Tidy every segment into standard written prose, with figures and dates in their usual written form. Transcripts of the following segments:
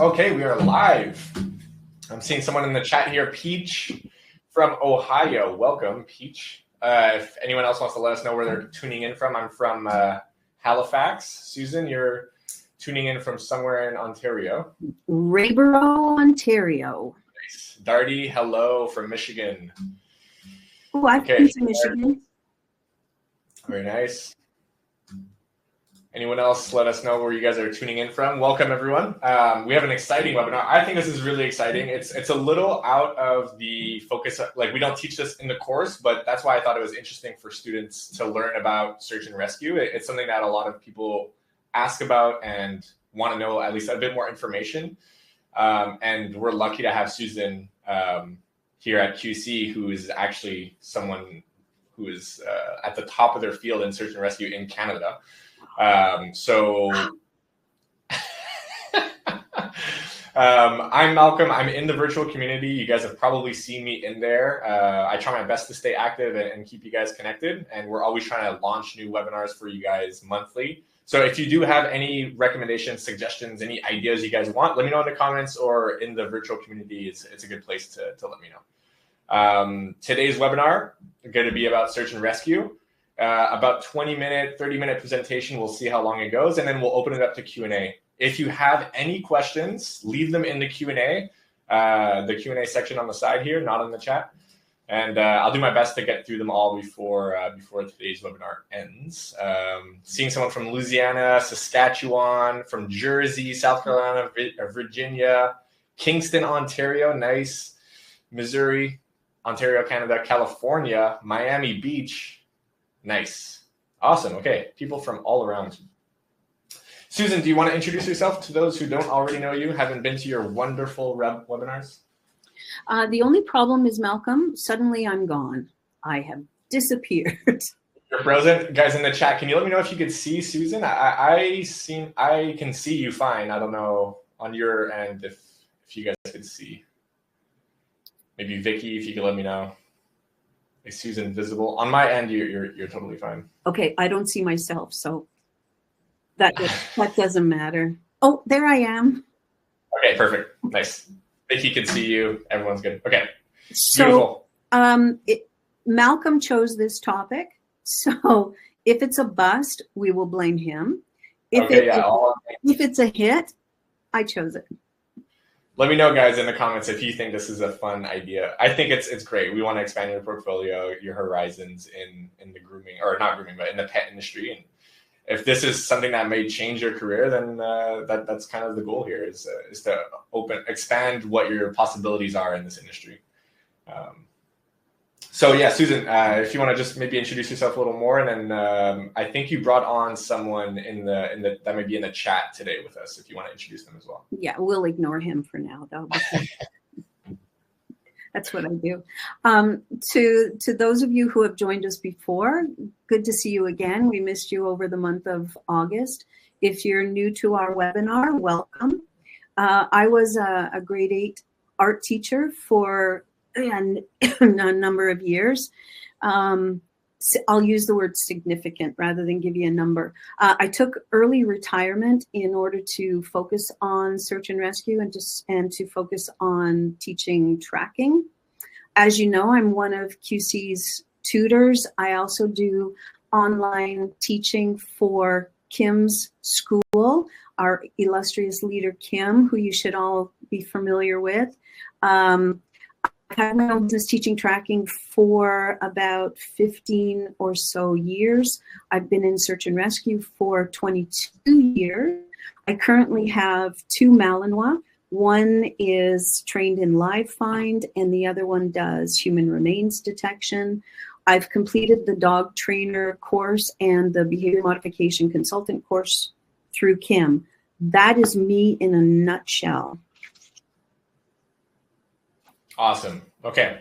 Okay, we are live. I'm seeing someone in the chat here, Peach from Ohio. Welcome, Peach. If anyone else wants to let us know where they're tuning in from, I'm from Halifax. Susan, you're tuning in from somewhere in Ontario. Rayboro, Ontario. Nice. Darty, hello from Michigan. Oh, I've been to Michigan. Very nice. Anyone else, let us know where you guys are tuning in from. Welcome, everyone. We have an exciting webinar. I think this is really exciting. It's a little out of the focus. Like, we don't teach this in the course, but that's why I thought it was interesting for students to learn about search and rescue. It's something that a lot of people ask about and want to know at least a bit more information. And we're lucky to have Susan here at QC, who is actually someone who is at the top of their field in search and rescue in Canada. I'm Malcolm. I'm in the virtual community. You guys have probably seen me in there. I try my best to stay active and keep you guys connected. And we're always trying to launch new webinars for you guys monthly. So if you do have any recommendations, suggestions, any ideas you guys want, let me know in the comments or in the virtual community. It's a good place to let me know. Today's webinar is going to be about search and rescue. About 20-minute, 30-minute presentation. We'll see how long it goes, and then we'll open it up to Q&A. If you have any questions, leave them in the Q&A section on the side here, not in the chat. And I'll do my best to get through them all before today's webinar ends. Seeing someone from Louisiana, Saskatchewan, from Jersey, South Carolina, Virginia, Kingston, Ontario, nice, Missouri, Ontario, Canada, California, Miami Beach. Nice. Awesome. Okay. People from all around. Susan, do you want to introduce yourself to those who don't already know you, haven't been to your wonderful webinars? The only problem is, Malcolm, suddenly I'm gone. I have disappeared. You're frozen? Guys in the chat, can you let me know if you could see Susan? I can see you fine. I don't know on your end if you guys could see. Maybe Vicky, if you could let me know. Is Susan visible? On my end, you're totally fine. Okay, I don't see myself, so that doesn't matter. Oh, there I am. Okay, perfect. Nice. Vicky can see you. Everyone's good. Okay. So, beautiful. Malcolm chose this topic, so if it's a bust, we will blame him. If it's a hit, I chose it. Let me know, guys, in the comments if you think this is a fun idea. I think it's great. We want to expand your portfolio, your horizons in the grooming, or not grooming, but in the pet industry. And if this is something that may change your career, then that's kind of the goal here is to expand what your possibilities are in this industry. So yeah, Susan, if you want to just maybe introduce yourself a little more, and then I think you brought on someone that may be in the chat today with us. If you want to introduce them as well. Yeah, we'll ignore him for now, though. That's what I do. To those of you who have joined us before, good to see you again. We missed you over the month of August. If you're new to our webinar, welcome. I was a grade 8 art teacher for a number of years. I'll use the word significant rather than give you a number. I took early retirement in order to focus on search and rescue and to focus on teaching tracking. As you know, I'm one of QC's tutors. I also do online teaching for Kim's school, our illustrious leader, Kim, who you should all be familiar with. I've had my own business teaching tracking for about 15 or so years. I've been in search and rescue for 22 years. I currently have 2 Malinois. One is trained in live find, and the other one does human remains detection. I've completed the dog trainer course and the behavior modification consultant course through Kim. That is me in a nutshell. Awesome. Okay.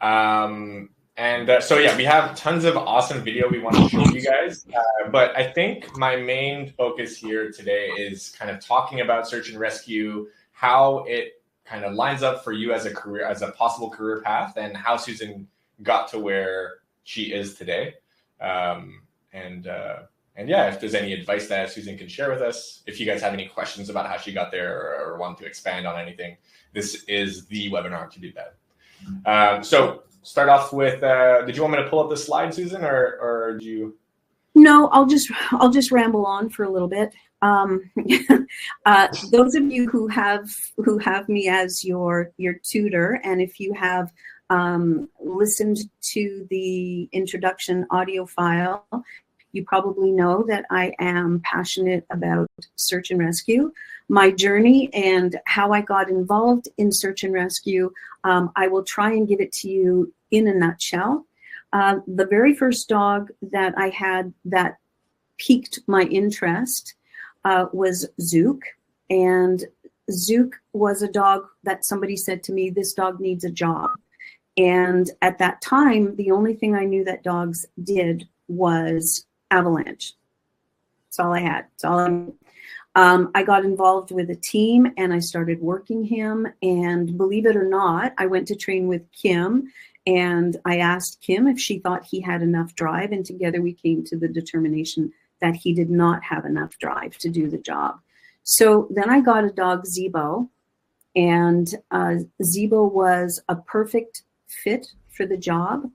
So yeah, we have tons of awesome video we want to show you guys. But I think my main focus here today is kind of talking about search and rescue, how it kind of lines up for you as a possible career path, and how Susan got to where she is today. And yeah, if there's any advice that Susan can share with us, if you guys have any questions about how she got there or want to expand on anything, this is the webinar to do that. So start off with, did you want me to pull up the slide, Susan, or do you? No, I'll just ramble on for a little bit. Those of you who have me as your tutor, and if you have listened to the introduction audio file, you probably know that I am passionate about search and rescue. My journey and how I got involved in search and rescue, I will try and give it to you in a nutshell. The very first dog that I had that piqued my interest was Zook. And Zook was a dog that somebody said to me, this dog needs a job. And at that time, the only thing I knew that dogs did was avalanche. That's all I had. That's all I knew. I got involved with a team and I started working him. And believe it or not, I went to train with Kim. And I asked Kim if she thought he had enough drive, and together we came to the determination that he did not have enough drive to do the job. So then I got a dog, Zebo, and Zebo was a perfect fit for the job.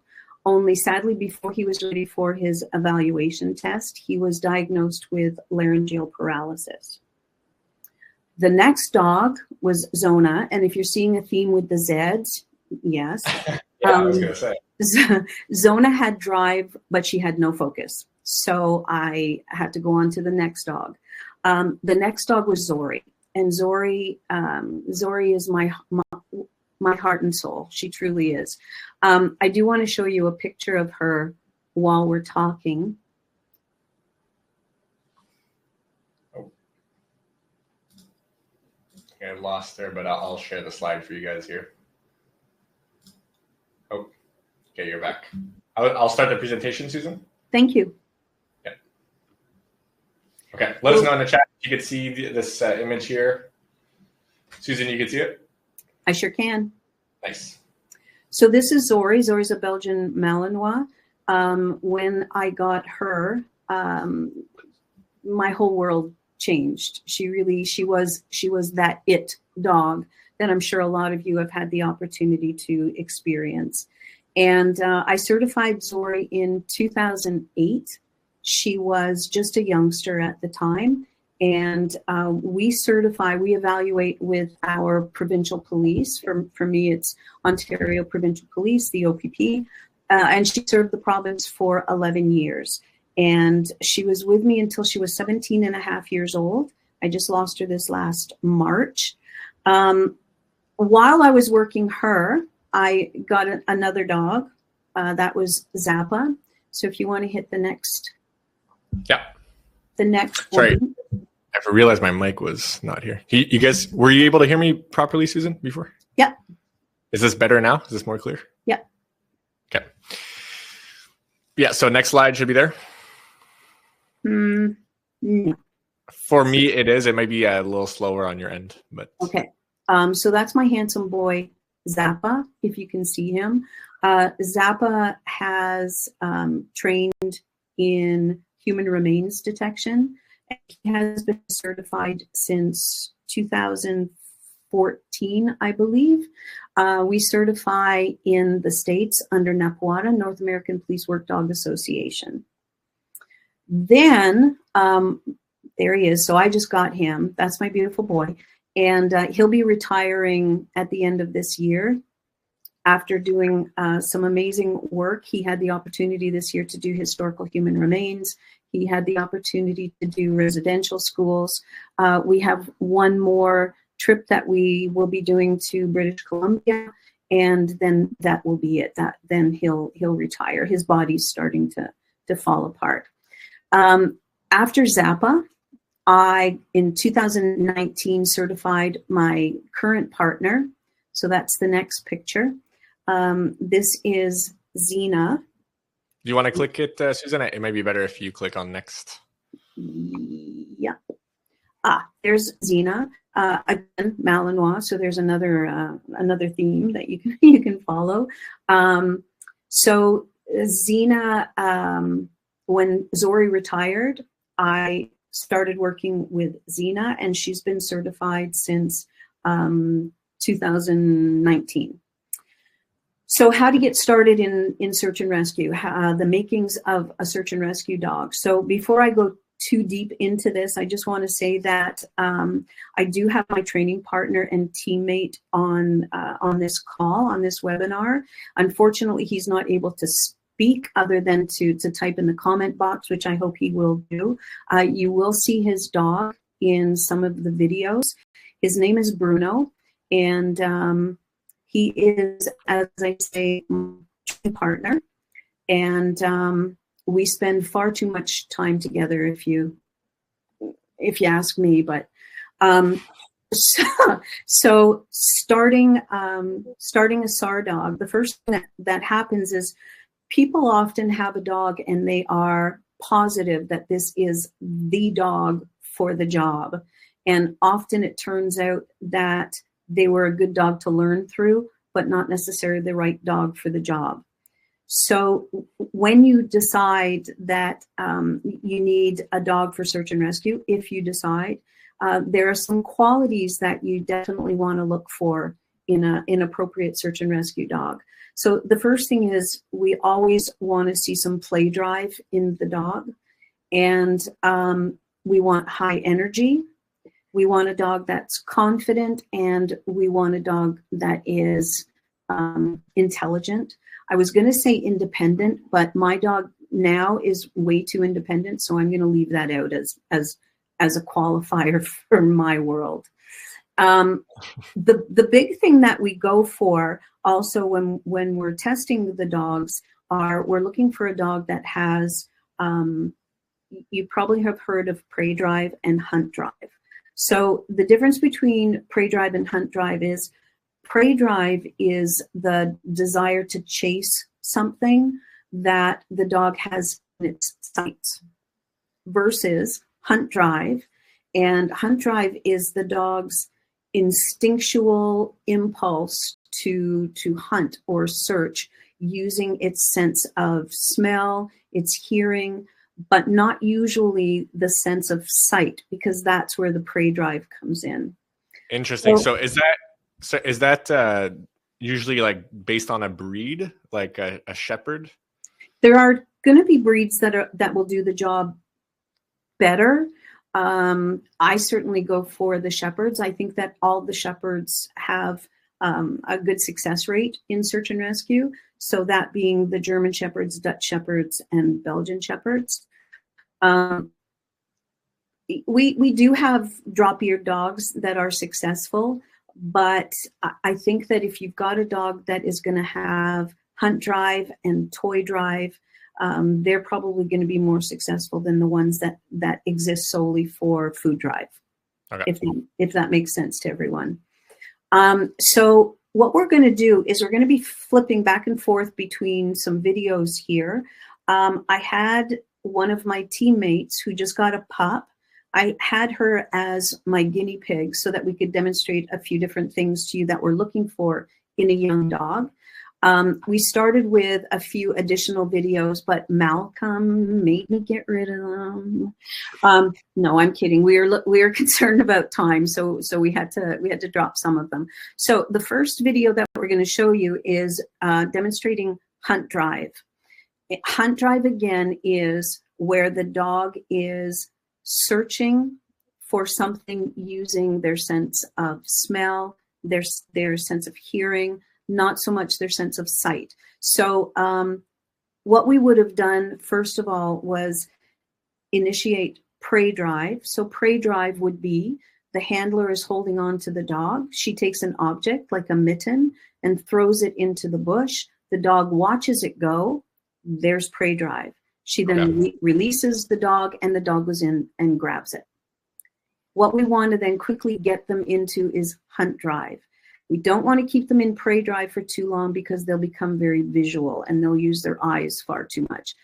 Only sadly, before he was ready for his evaluation test, he was diagnosed with laryngeal paralysis. The next dog was Zona, and if you're seeing a theme with the Zs, yes. Yeah, I was going to say. Zona had drive, but she had no focus. So I had to go on to the next dog. The next dog was Zori. And Zori is my heart and soul. She truly is. I do want to show you a picture of her while we're talking. Oh. I lost her, but I'll share the slide for you guys here. Oh, okay, you're back. I'll start the presentation, Susan. Thank you. Yeah. Okay, let us know in the chat if you could see this image here. Susan, you can see it? I sure can. Nice. So this is Zori. Zori's a Belgian Malinois. When I got her, my whole world changed. She was that it dog that I'm sure a lot of you have had the opportunity to experience. And I certified Zori in 2008. She was just a youngster at the time. And we evaluate with our provincial police. For me, it's Ontario Provincial Police, the OPP. And she served the province for 11 years. And she was with me until she was 17 and a half years old. I just lost her this last March. While I was working her, I got another dog. That was Zappa. So if you want to hit the next. Yeah. The next Sorry. one. I realized my mic was not here. You guys, were you able to hear me properly, Susan, before? Yeah. Is this better now? Is this more clear? Yeah. Okay. Yeah, so next slide should be there. No. For me, it is. It might be a little slower on your end, but. Okay. So that's my handsome boy, Zappa, if you can see him. Zappa has trained in human remains detection. He has been certified since 2014, I believe. We certify in the States under NAPWADA, North American Police Work Dog Association. Then, there he is. So I just got him. That's my beautiful boy. And he'll be retiring at the end of this year. After doing some amazing work, he had the opportunity this year to do historical human remains. He had the opportunity to do residential schools. We have one more trip that we will be doing to British Columbia, and then that will be it. Then he'll retire. His body's starting to fall apart. After Zappa, I, in 2019, certified my current partner. So that's the next picture. This is Xena. Do you want to click it, Susan? It might be better if you click on next. Yeah. There's Xena. Again, Malinois. So there's another theme that you can follow. So Xena, when Zori retired, I started working with Zena, and she's been certified since 2019. So how to get started in search and rescue, the makings of a search and rescue dog. So before I go too deep into this, I just want to say that I do have my training partner and teammate on this call, on this webinar. Unfortunately, he's not able to speak other than to type in the comment box, which I hope he will do. You will see his dog in some of the videos. His name is Bruno, and he is, as I say, my partner, and we spend far too much time together, if you ask me. But so starting a SAR dog, the first thing that happens is people often have a dog and they are positive that this is the dog for the job, and often it turns out that they were a good dog to learn through, but not necessarily the right dog for the job. So when you decide that you need a dog for search and rescue, if you decide, there are some qualities that you definitely want to look for in an appropriate search and rescue dog. So the first thing is we always want to see some play drive in the dog, and we want high energy. We want a dog that's confident, and we want a dog that is intelligent. I was going to say independent, but my dog now is way too independent, so I'm going to leave that out as a qualifier for my world. The big thing that we go for also when we're testing the dogs we're looking for a dog that has, you probably have heard of prey drive and hunt drive. So the difference between prey drive and hunt drive is prey drive is the desire to chase something that the dog has in its sights versus hunt drive. And hunt drive is the dog's instinctual impulse to hunt or search using its sense of smell, its hearing, but not usually the sense of sight, because that's where the prey drive comes in. Interesting. So is that usually like based on a breed, like a shepherd? There are going to be breeds that will do the job better. I certainly go for the shepherds. I think that all the shepherds have a good success rate in search and rescue. So that being the German shepherds, Dutch shepherds, and Belgian shepherds. We do have drop-eared dogs that are successful, but I think that if you've got a dog that is going to have hunt drive and toy drive, they're probably going to be more successful than the ones that exist solely for food drive. Okay. If that makes sense to everyone. So what we're going to do is we're going to be flipping back and forth between some videos here. I had one of my teammates who just got a pup. I had her as my guinea pig so that we could demonstrate a few different things to you that we're looking for in a young dog. We started with a few additional videos, but Malcolm made me get rid of them. No, I'm kidding. We are concerned about time, so we had to drop some of them. So the first video that we're going to show you is demonstrating hunt drive. Hunt drive again is where the dog is searching for something using their sense of smell, their sense of hearing, not so much their sense of sight. So what we would have done, first of all, was initiate prey drive. So prey drive would be the handler is holding on to the dog. She takes an object like a mitten and throws it into the bush. The dog watches it go. There's prey drive. She then releases the dog, and the dog goes in and grabs it. What we want to then quickly get them into is hunt drive. We don't want to keep them in prey drive for too long because they'll become very visual and they'll use their eyes far too much.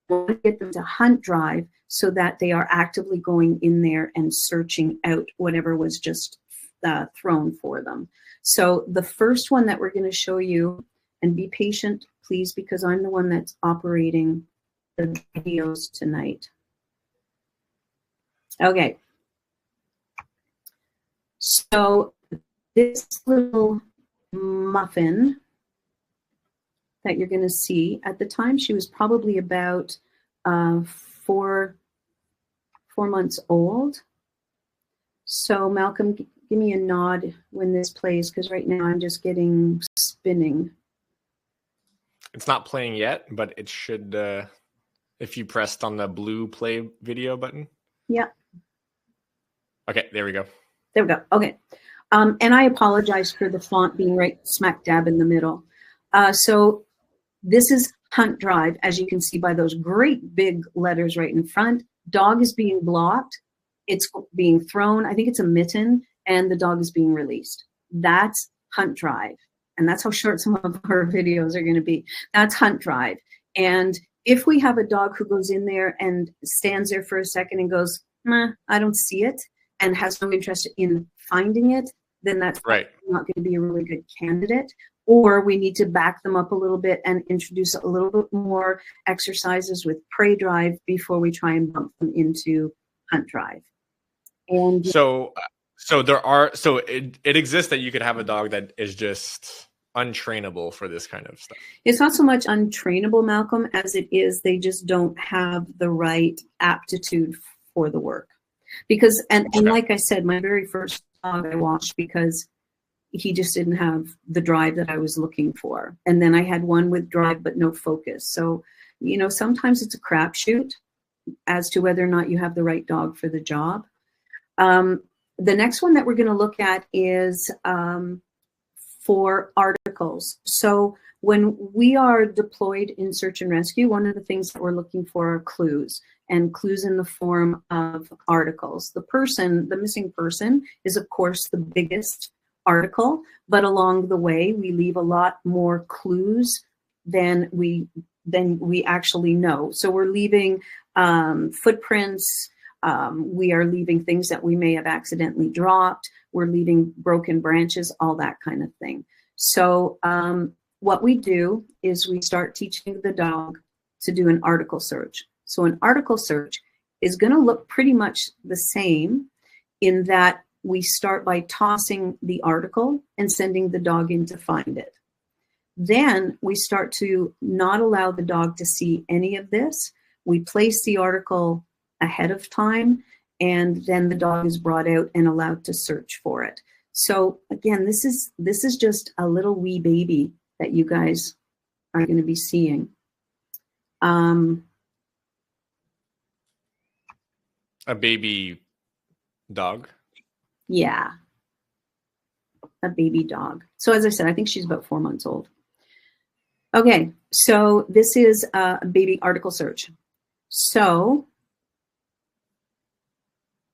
We want to get them to hunt drive so that they are actively going in there and searching out whatever was just thrown for them. So the first one that we're going to show you, and be patient, please, because I'm the one that's operating the videos tonight. Okay. So this little muffin that you're going to see, at the time she was probably about 4 months old. So Malcolm, give me a nod when this plays, because right now I'm just getting spinning. It's not playing yet, but it should, if you pressed on the blue play video button. Yeah. Okay, there we go. There we go. Okay. And I apologize for the font being right smack dab in the middle. So this is Hunt Drive, as you can see by those great big letters right in front. Dog is being blocked. It's being thrown. I think it's a mitten, and the dog is being released. That's Hunt Drive. And that's how short some of our videos are going to be. That's Hunt Drive. And if we have a dog who goes in there and stands there for a second and goes, I don't see it, and has no interest in finding it, then that's right. not going to be a really good candidate. Or we need to back them up a little bit and introduce a little bit more exercises with Prey Drive before we try and bump them into Hunt Drive. And so it exists that you could have a dog that is just untrainable for this kind of stuff. It's not so much untrainable, Malcolm, as it is they just don't have the right aptitude for the work. Because, and like I said, my very first dog I watched because he just didn't have the drive that I was looking for. And then I had one with drive but no focus. So, you know, sometimes it's a crapshoot as to whether or not you have the right dog for the job. The next one that we're going to look at is for articles. So when we are deployed in search and rescue, one of the things that we're looking for are clues, and clues in the form of articles. The missing person is, of course, the biggest article, but along the way, we leave a lot more clues than we actually know. So we're leaving footprints. We are leaving things that we may have accidentally dropped. We're leaving broken branches, all that kind of thing. So what we do is we start teaching the dog to do an article search. So an article search is going to look pretty much the same in that we start by tossing the article and sending the dog in to find it. Then we start to not allow the dog to see any of this. We place the article ahead of time, and then the dog is brought out and allowed to search for it. So again, this is just a little wee baby that you guys are going to be seeing. A baby dog? Yeah, a baby dog. So as I said, I think she's about 4 months old. Okay, so this is a baby article search. So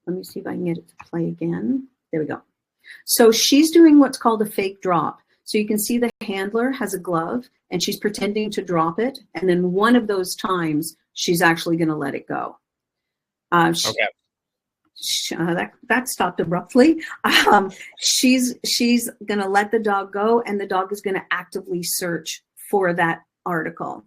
let me see if I can get it to play again. There we go. So she's doing what's called a fake drop. So you can see the handler has a glove and she's pretending to drop it. And then one of those times, she's actually going to let it go. Okay. That stopped abruptly. She's going to let the dog go, and the dog is going to actively search for that article.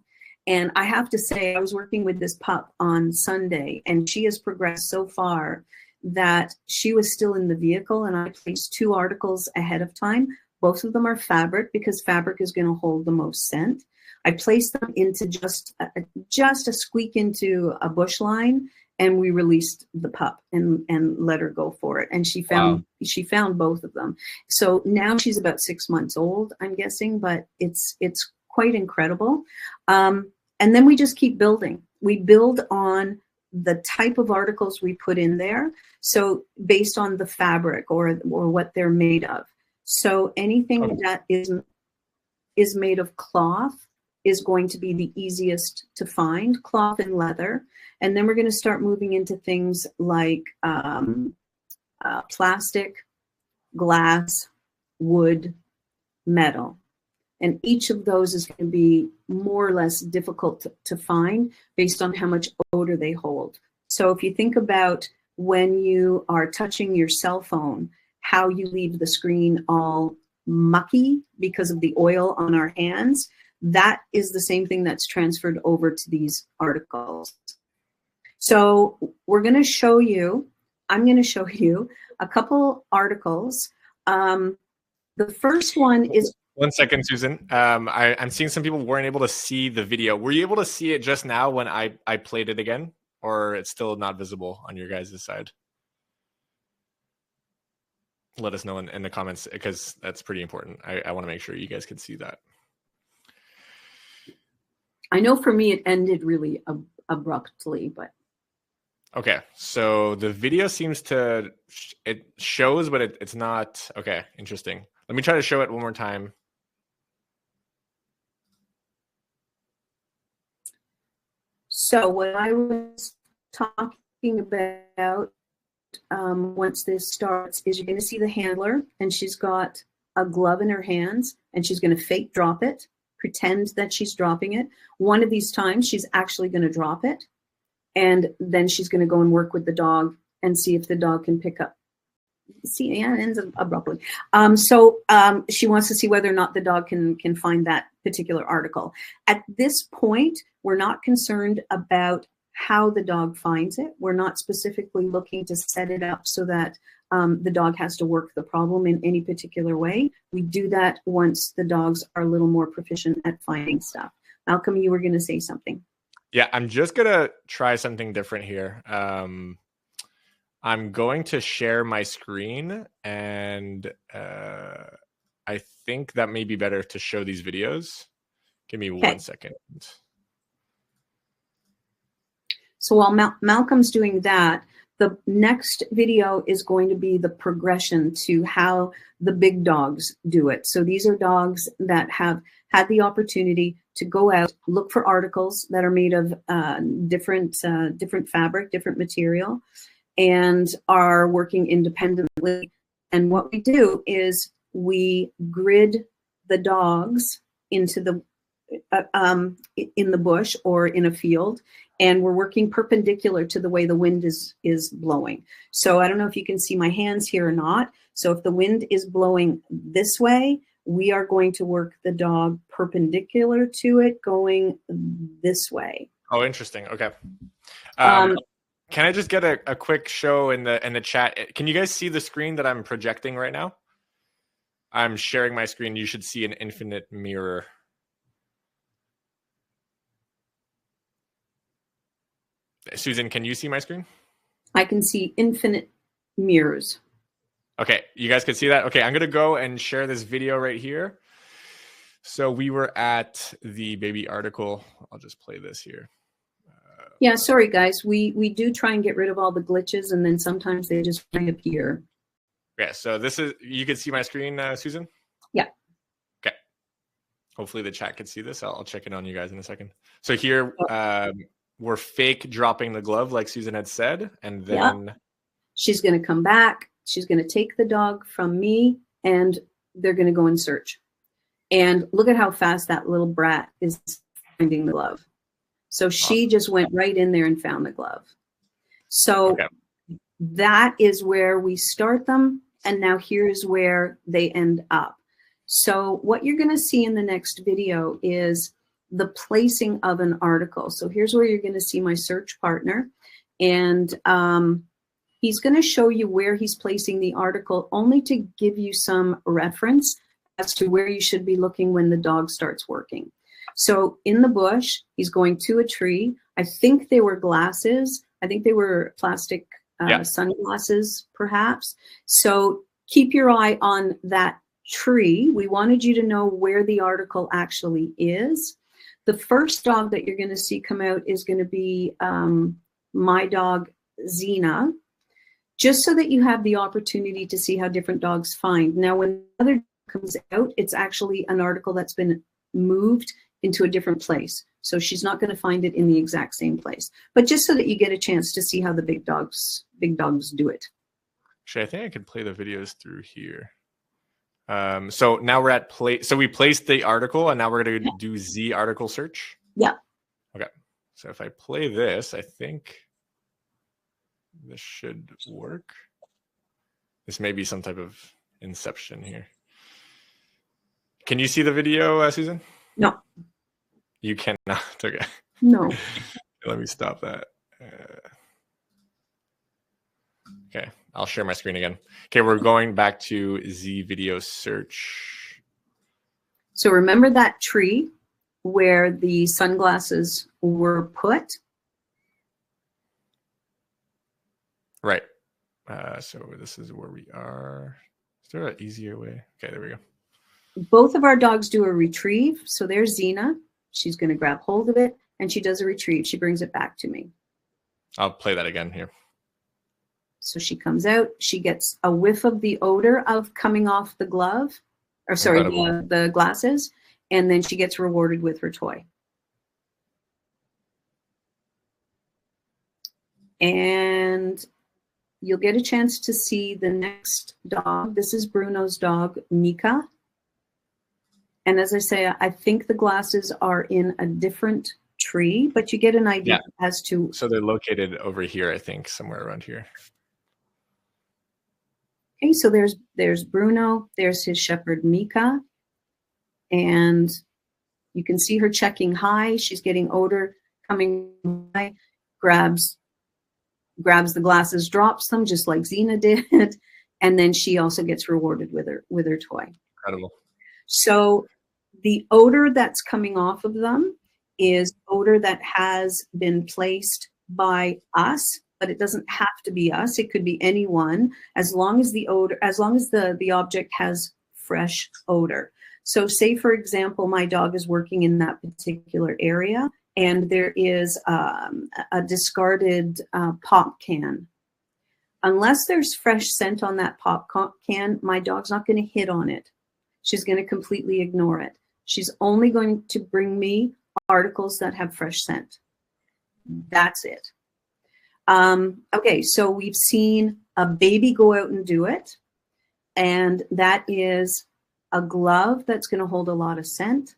And I have to say, I was working with this pup on Sunday, and she has progressed so far that she was still in the vehicle, and I placed 2 articles ahead of time. Both of them are fabric because fabric is going to hold the most scent. I placed them into just a squeak into a bush line, and we released the pup and let her go for it. And she found both of them. So now she's about 6 months old, I'm guessing, but it's quite incredible. And then we just keep building. We build on the type of articles we put in there. So based on the fabric or what they're made of. So anything that is made of cloth is going to be the easiest to find, cloth and leather. And then we're going to start moving into things like plastic, glass, wood, metal. And each of those is going to be more or less difficult to find based on how much odor they hold. So if you think about when you are touching your cell phone, how you leave the screen all mucky because of the oil on our hands, that is the same thing that's transferred over to these articles. So we're going to show you I'm going to show you a couple articles. The first one is... 1 second, Susan. I'm seeing some people weren't able to see the video. Were you able to see it just now when I played it again? Or it's still not visible on your guys' side? Let us know in the comments, because that's pretty important. I want to make sure you guys can see that. I know for me it ended really abruptly, but... Okay, so the video seems to... It shows, but it's not... Okay, interesting. Let me try to show it one more time. So what I was talking about once this starts is you're going to see the handler, and she's got a glove in her hands, and she's going to fake drop it, pretend that she's dropping it. One of these times she's actually going to drop it, and then she's going to go and work with the dog and see if the dog can pick up. See, yeah, it ends abruptly. She wants to see whether or not the dog can find that particular article. At this point, we're not concerned about how the dog finds it. We're not specifically looking to set it up so that the dog has to work the problem in any particular way. We do that once the dogs are a little more proficient at finding stuff. Malcolm, you were going to say something. Yeah, I'm just going to try something different here. I'm going to share my screen, and I think that may be better to show these videos. Give me 1 second. So while Malcolm's doing that, the next video is going to be the progression to how the big dogs do it. So these are dogs that have had the opportunity to go out, look for articles that are made of different fabric, different material, and are working independently. And what we do is we grid the dogs into the in the bush or in a field, and we're working perpendicular to the way the wind is blowing. So I don't know if you can see my hands here or not. So if the wind is blowing this way, we are going to work the dog perpendicular to it, going this way. Oh, interesting. Okay. Can I just get a quick show in the chat? Can you guys see the screen that I'm projecting right now? I'm sharing my screen. You should see an infinite mirror. Susan, can you see my screen? I can see infinite mirrors. Okay, you guys can see that? Okay, I'm going to go and share this video right here. So we were at the baby article. I'll just play this here. Yeah, sorry, guys. We do try and get rid of all the glitches, and then sometimes they just reappear. Yeah, so this is, you can see my screen, Susan? Yeah. Okay. Hopefully the chat can see this. I'll check in on you guys in a second. So here, we're fake dropping the glove, like Susan had said, and then... Yeah. She's going to come back. She's going to take the dog from me, and they're going to go and search. And look at how fast that little brat is finding the glove. So she just went right in there and found the glove. So that is where we start them. And now here's where they end up. So what you're going to see in the next video is the placing of an article. So here's where you're going to see my search partner. And he's going to show you where he's placing the article, only to give you some reference as to where you should be looking when the dog starts working. So in the bush, he's going to a tree. I think they were glasses. I think they were plastic sunglasses, perhaps. So keep your eye on that tree. We wanted you to know where the article actually is. The first dog that you're going to see come out is going to be my dog, Xena, just so that you have the opportunity to see how different dogs find. Now, when the other dog comes out, it's actually an article that's been moved into a different place. So she's not going to find it in the exact same place. But just so that you get a chance to see how the big dogs do it. Actually, I think I could play the videos through here. So now we're at play. So we placed the article, and now we're going to do Z article search. Yeah. Okay. So if I play this, I think this should work. This may be some type of inception here. Can you see the video, Susan? No. You cannot. Okay. No. Let me stop that. Okay, I'll share my screen again. Okay, we're going back to Z video search. So remember that tree where the sunglasses were put? Right. So this is where we are. Is there an easier way? Okay, there we go. Both of our dogs do a retrieve. So there's Xena. She's going to grab hold of it, and she does a retrieve. She brings it back to me. I'll play that again here. So she comes out. She gets a whiff of the odor of coming off the glove, or sorry, the glasses, and then she gets rewarded with her toy. And you'll get a chance to see the next dog. This is Bruno's dog, Mika. And as I say, I think the glasses are in a different tree, but you get an idea as to... So they're located over here, I think, somewhere around here. Okay, so there's Bruno, there's his shepherd, Mika. And you can see her checking high. She's getting odor coming by, grabs the glasses, drops them just like Xena did, and then she also gets rewarded with her toy. Incredible. So the odor that's coming off of them is odor that has been placed by us, but it doesn't have to be us. It could be anyone, as long as the object has fresh odor. So say, for example, my dog is working in that particular area, and there is a discarded pop can. Unless there's fresh scent on that pop can, my dog's not going to hit on it. She's going to completely ignore it. She's only going to bring me articles that have fresh scent. That's it. Okay, so we've seen a baby go out and do it, and that is a glove that's going to hold a lot of scent.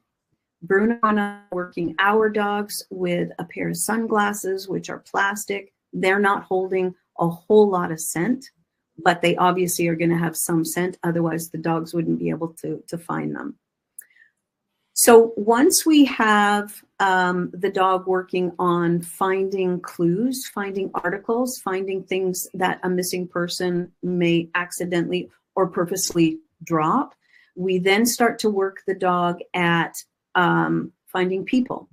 Bruno and I are working our dogs with a pair of sunglasses, which are plastic. They're not holding a whole lot of scent, but they obviously are going to have some scent. Otherwise, the dogs wouldn't be able to find them. So once we have the dog working on finding clues, finding articles, finding things that a missing person may accidentally or purposely drop, we then start to work the dog at finding people.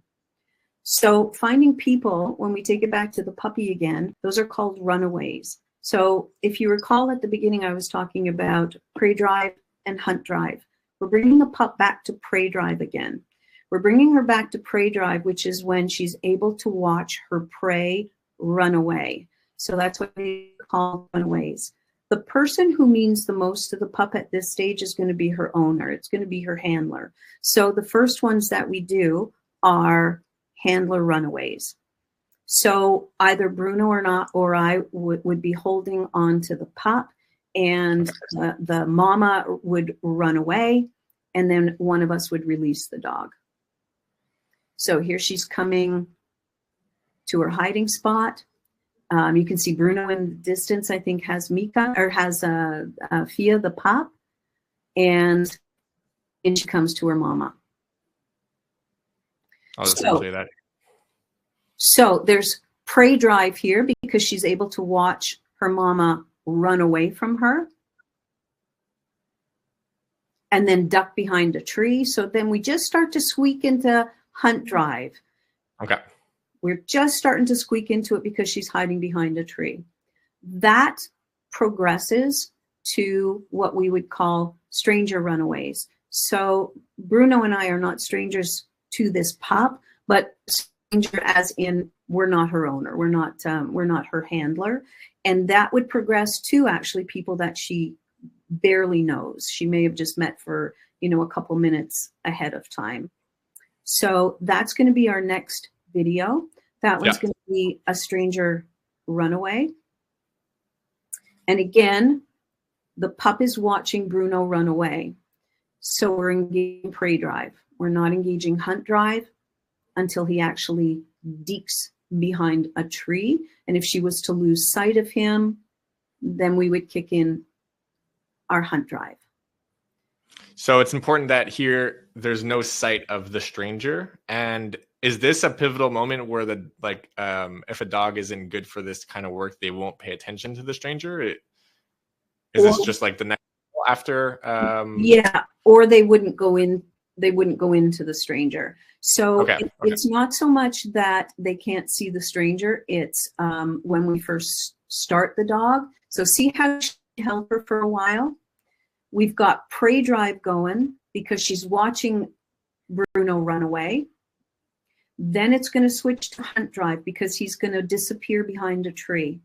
So finding people, when we take it back to the puppy again, those are called runaways. So if you recall at the beginning, I was talking about prey drive and hunt drive. We're bringing the pup back to prey drive again. We're bringing her back to prey drive, which is when she's able to watch her prey run away. So that's what we call runaways. The person who means the most to the pup at this stage is going to be her owner. It's going to be her handler. So the first ones that we do are handler runaways. So either Bruno or I would be holding on to the pup, and the mama would run away, and then one of us would release the dog. So here she's coming to her hiding spot. You can see Bruno in the distance, I think, has Mika, or has Fia, the pup, and in she comes to her mama. So there's prey drive here because she's able to watch her mama run away from her and then duck behind a tree. So then we just start to squeak into hunt drive. Okay. We're just starting to squeak into it because she's hiding behind a tree. That progresses to what we would call stranger runaways. So Bruno and I are not strangers to this pup, but stranger as in we're not her owner. We're not her handler. And that would progress to actually people that she barely knows. She may have just met for, a couple minutes ahead of time. So that's going to be our next video. That one's going to be a stranger runaway. And again, the pup is watching Bruno run away. So we're engaging prey drive. We're not engaging hunt drive until he actually deeks behind a tree. And if she was to lose sight of him, then we would kick in our hunt drive. So it's important that here there's no sight of the stranger. And is this a pivotal moment where the if a dog isn't good for this kind of work, they won't pay attention to the stranger? Is this just like the next after? Yeah, or they wouldn't go in. They wouldn't go into the stranger. So it's not so much that they can't see the stranger. It's when we first start the dog. So see how she held her for a while. We've got prey drive going because she's watching Bruno run away. Then it's going to switch to hunt drive because he's going to disappear behind a tree.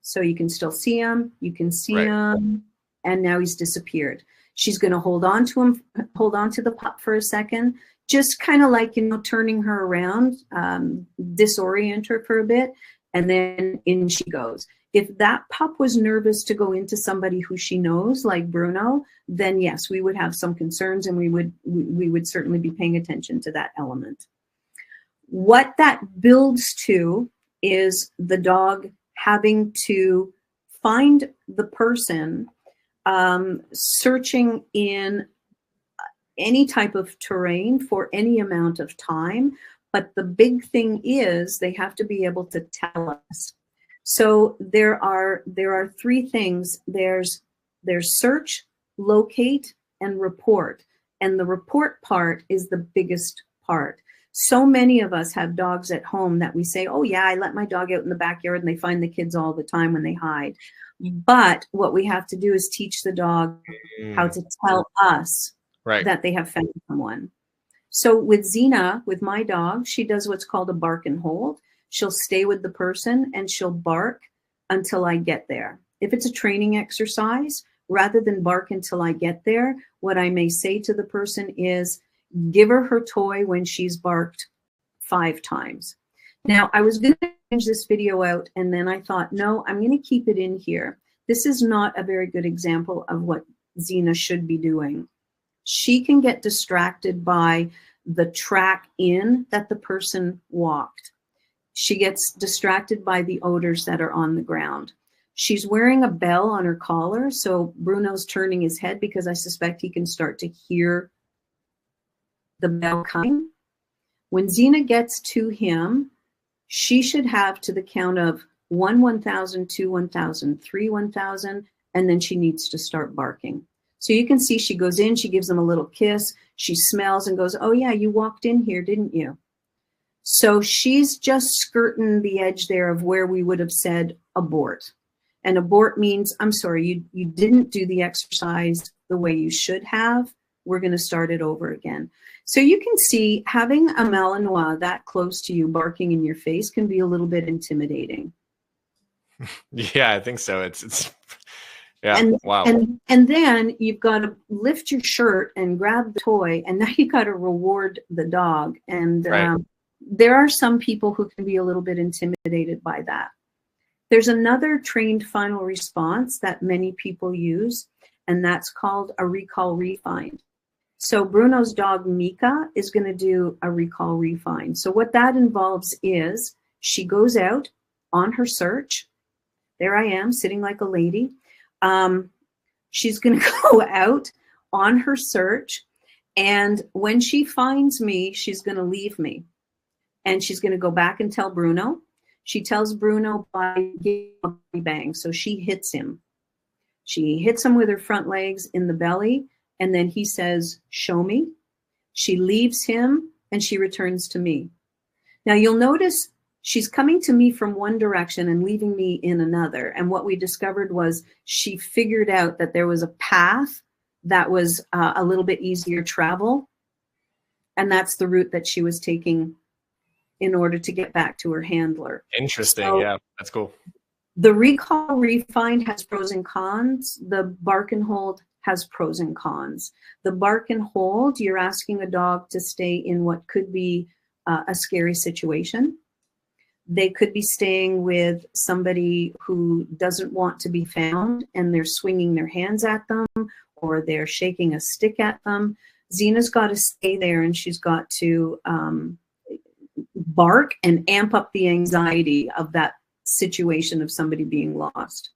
So you can still see him, you can see him, and now he's disappeared. She's going to hold on to him, hold on to the pup for a second, just kind of like, turning her around, disorient her for a bit, and then in she goes. If that pup was nervous to go into somebody who she knows, like Bruno, then yes, we would have some concerns, and we would certainly be paying attention to that element. What that builds to is the dog having to find the person, searching in any type of terrain for any amount of time. But the big thing is they have to be able to tell us. So there are three things. There's search, locate, and report. And the report part is the biggest part. So many of us have dogs at home that we say, oh yeah, I let my dog out in the backyard and they find the kids all the time when they hide. But what we have to do is teach the dog how to tell us that they have found someone. So with Xena, with my dog, she does what's called a bark and hold. She'll stay with the person and she'll bark until I get there. If it's a training exercise, rather than bark until I get there, what I may say to the person is, give her her toy when she's barked 5 times. Now, I was going to change this video out, and then I thought, no, I'm going to keep it in here. This is not a very good example of what Xena should be doing. She can get distracted by the track in that the person walked. She gets distracted by the odors that are on the ground. She's wearing a bell on her collar, so Bruno's turning his head because I suspect he can start to hear the bell coming. When Xena gets to him, she should have to the count of 1, 1,000, 2, 1,000, 3, 1,000, and then she needs to start barking. So you can see she goes in, she gives him a little kiss, she smells and goes, oh yeah, you walked in here, didn't you? So she's just skirting the edge there of where we would have said abort. And abort means, I'm sorry, you didn't do the exercise the way you should have. We're going to start it over again. So you can see having a Malinois that close to you barking in your face can be a little bit intimidating. Yeah, I think so. It's yeah, and, wow. And then you've got to lift your shirt and grab the toy, and now you've got to reward the dog. And there are some people who can be a little bit intimidated by that. There's another trained final response that many people use, and that's called a recall refind. So Bruno's dog Mika is going to do a recall refind. So what that involves is she goes out on her search. There I am sitting like a lady. She's going to go out on her search, and when she finds me, she's going to leave me, and she's going to go back and tell Bruno. She tells Bruno by bang, so she hits him. She hits him with her front legs in the belly, and then he says, show me. She leaves him, and she returns to me. Now you'll notice she's coming to me from one direction and leaving me in another. And what we discovered was she figured out that there was a path that was a little bit easier travel. And that's the route that she was taking in order to get back to her handler. Interesting. So, yeah, that's cool. The recall refind has pros and cons. The bark and hold has pros and cons. The bark and hold, you're asking a dog to stay in what could be a scary situation. They could be staying with somebody who doesn't want to be found, and they're swinging their hands at them, or they're shaking a stick at them. Xena's got to stay there, and she's got to bark and amp up the anxiety of that situation of somebody being lost.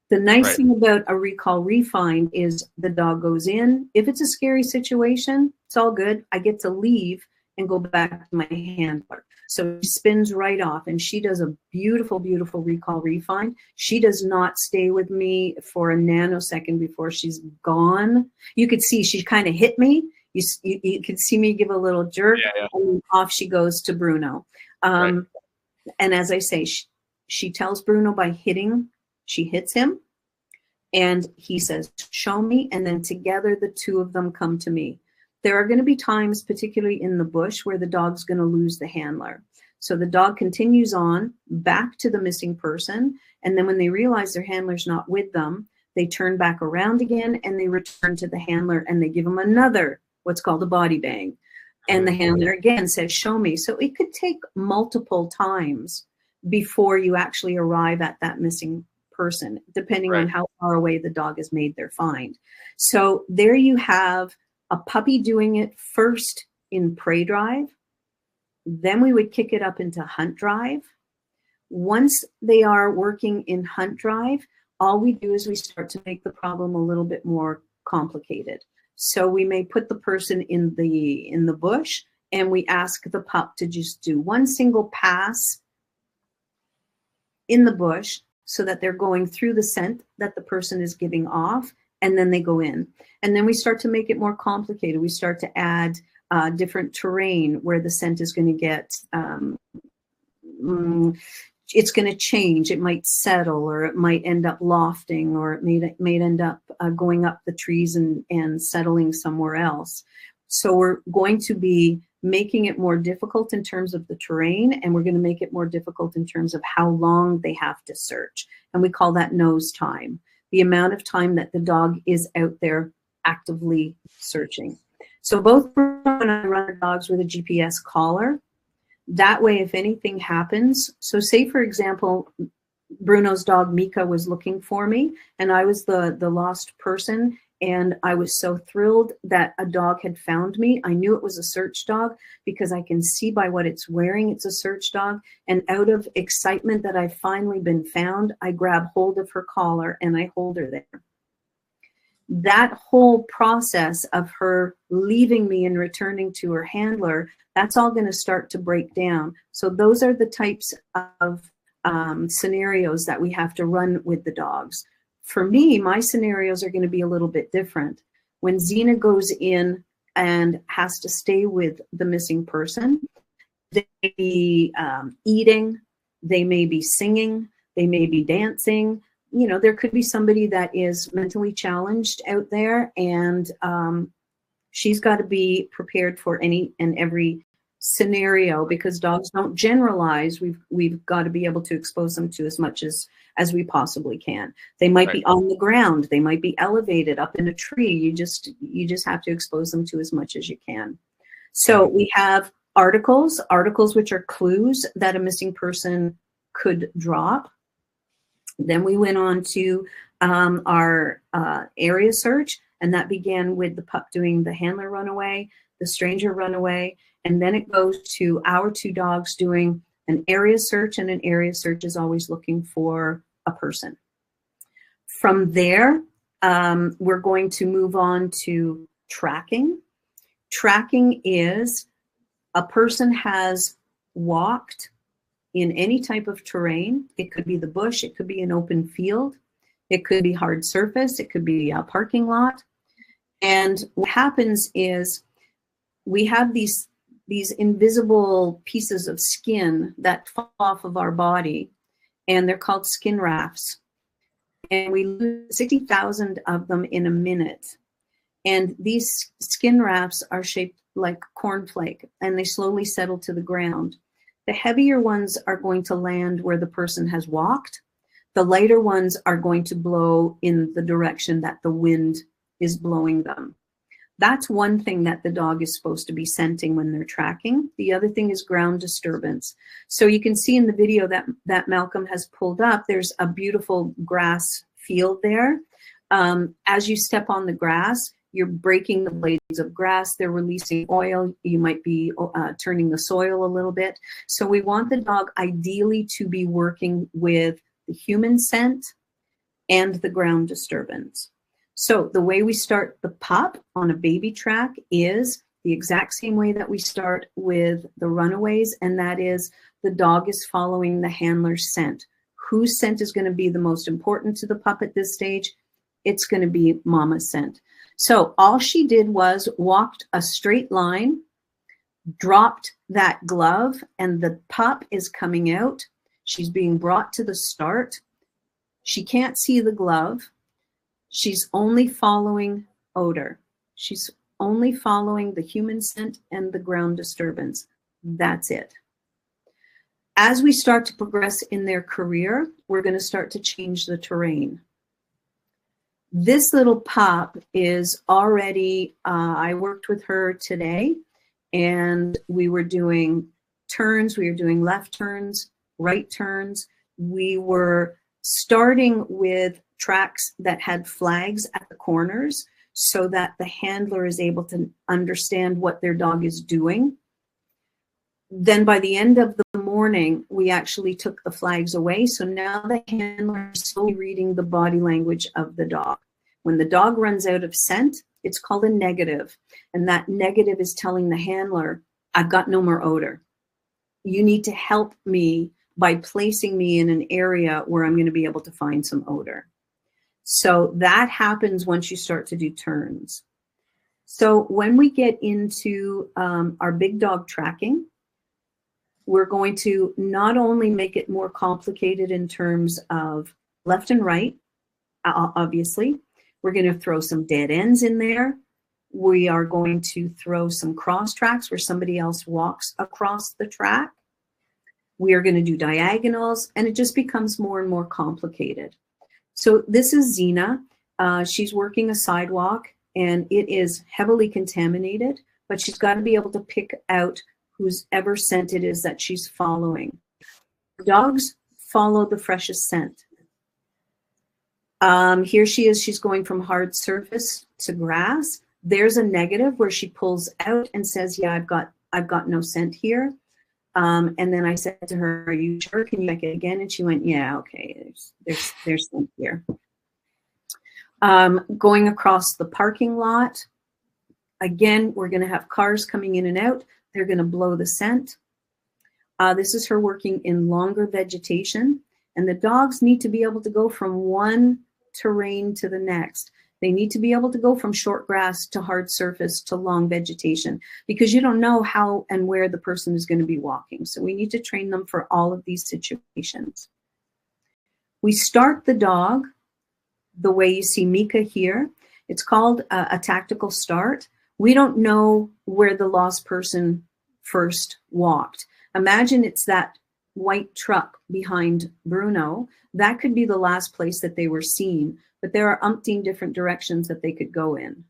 The nice thing about a recall refind is the dog goes in. If it's a scary situation, it's all good. I get to leave, and go back to my handler. So she spins right off, and she does a beautiful, beautiful recall refind. She does not stay with me for a nanosecond before she's gone. You could see she kind of hit me. You could see me give a little jerk, and off she goes to Bruno. And as I say, she tells Bruno by hitting, she hits him, and he says, show me, and then together the two of them come to me. There are going to be times, particularly in the bush, where the dog's going to lose the handler. So the dog continues on back to the missing person, and then when they realize their handler's not with them, they turn back around again and they return to the handler and they give him another, what's called a body bang. And the handler again says, show me. So it could take multiple times before you actually arrive at that missing person, depending on how far away the dog has made their find. So there you have a puppy doing it first in prey drive. Then we would kick it up into hunt drive. Once they are working in hunt drive, all we do is we start to make the problem a little bit more complicated. So we may put the person in the bush, and we ask the pup to just do one single pass in the bush so that they're going through the scent that the person is giving off, and then they go in. And then we start to make it more complicated. We start to add different terrain where the scent is going to get, it's going to change. It might settle, or it might end up lofting, or it may end up going up the trees and settling somewhere else. So we're going to be making it more difficult in terms of the terrain, and we're going to make it more difficult in terms of how long they have to search. And we call that nose time, the amount of time that the dog is out there actively searching. So both Bruno and I run our dogs with a GPS collar. That way, if anything happens, so say, for example, Bruno's dog Mika was looking for me, and I was the lost person, and I was so thrilled that a dog had found me. I knew it was a search dog because I can see by what it's wearing it's a search dog. And out of excitement that I've finally been found, I grab hold of her collar and I hold her there. That whole process of her leaving me and returning to her handler, that's all going to start to break down. So those are the types of scenarios that we have to run with the dogs. For me, my scenarios are going to be a little bit different. When Xena goes in and has to stay with the missing person, they may be eating, they may be singing, they may be dancing. You know, there could be somebody that is mentally challenged out there, and she's got to be prepared for any and every scenario, because dogs don't generalize. We've got to be able to expose them to as much as we possibly can. They might be on the ground, they might be elevated up in a tree. You just have to expose them to as much as you can. So we have articles which are clues that a missing person could drop. Then we went on to our area search, and that began with the pup doing the handler runaway, the stranger runaway, and then it goes to our two dogs doing an area search, and an area search is always looking for a person. From there, we're going to move on to tracking. Tracking is a person has walked in any type of terrain. It could be the bush, it could be an open field, it could be hard surface, it could be a parking lot. And what happens is we have these invisible pieces of skin that fall off of our body, and they're called skin rafts. And we lose 60,000 of them in a minute. And these skin rafts are shaped like cornflake, and they slowly settle to the ground. The heavier ones are going to land where the person has walked. The lighter ones are going to blow in the direction that the wind is blowing them. That's one thing that the dog is supposed to be scenting when they're tracking. The other thing is ground disturbance. So you can see in the video that Malcolm has pulled up, there's a beautiful grass field there. As you step on the grass, you're breaking the blades of grass, they're releasing oil, you might be turning the soil a little bit. So we want the dog ideally to be working with the human scent and the ground disturbance. So the way we start the pup on a baby track is the exact same way that we start with the runaways, and that is the dog is following the handler's scent. Whose scent is going to be the most important to the pup at this stage? It's going to be mama's scent. So all she did was walked a straight line, dropped that glove, and the pup is coming out. She's being brought to the start. She can't see the glove. She's only following odor. She's only following the human scent and the ground disturbance. That's it. As we start to progress in their career, we're going to start to change the terrain. This little pup is already, I worked with her today, and we were doing turns. We were doing left turns, right turns. We were starting with tracks that had flags at the corners so that the handler is able to understand what their dog is doing. Then by the end of the morning, we actually took the flags away. So now the handler is slowly reading the body language of the dog. When the dog runs out of scent, it's called a negative. And that negative is telling the handler, I've got no more odor. You need to help me by placing me in an area where I'm going to be able to find some odor. So that happens once you start to do turns. So when we get into our big dog tracking, we're going to not only make it more complicated in terms of left and right, obviously. We're going to throw some dead ends in there. We are going to throw some cross tracks where somebody else walks across the track. We are going to do diagonals, and it just becomes more and more complicated. So this is Xena. She's working a sidewalk, and it is heavily contaminated, but she's got to be able to pick out whose ever scent it is that she's following. Dogs follow the freshest scent. Here she is, she's going from hard surface to grass. There's a negative where she pulls out and says, yeah, I've got no scent here. And then I said to her, are you sure? Can you check it again? And she went, yeah, okay, there's scent here. Going across the parking lot. Again, we're gonna have cars coming in and out. They're gonna blow the scent. This is her working in longer vegetation. And the dogs need to be able to go from one terrain to the next. They need to be able to go from short grass to hard surface to long vegetation, because you don't know how and where the person is going to be walking. So we need to train them for all of these situations. We start the dog the way you see Mika here. It's called a tactical start. We don't know where the lost person first walked. Imagine it's that white truck behind Bruno. That could be the last place that they were seen, but there are umpteen different directions that they could go in.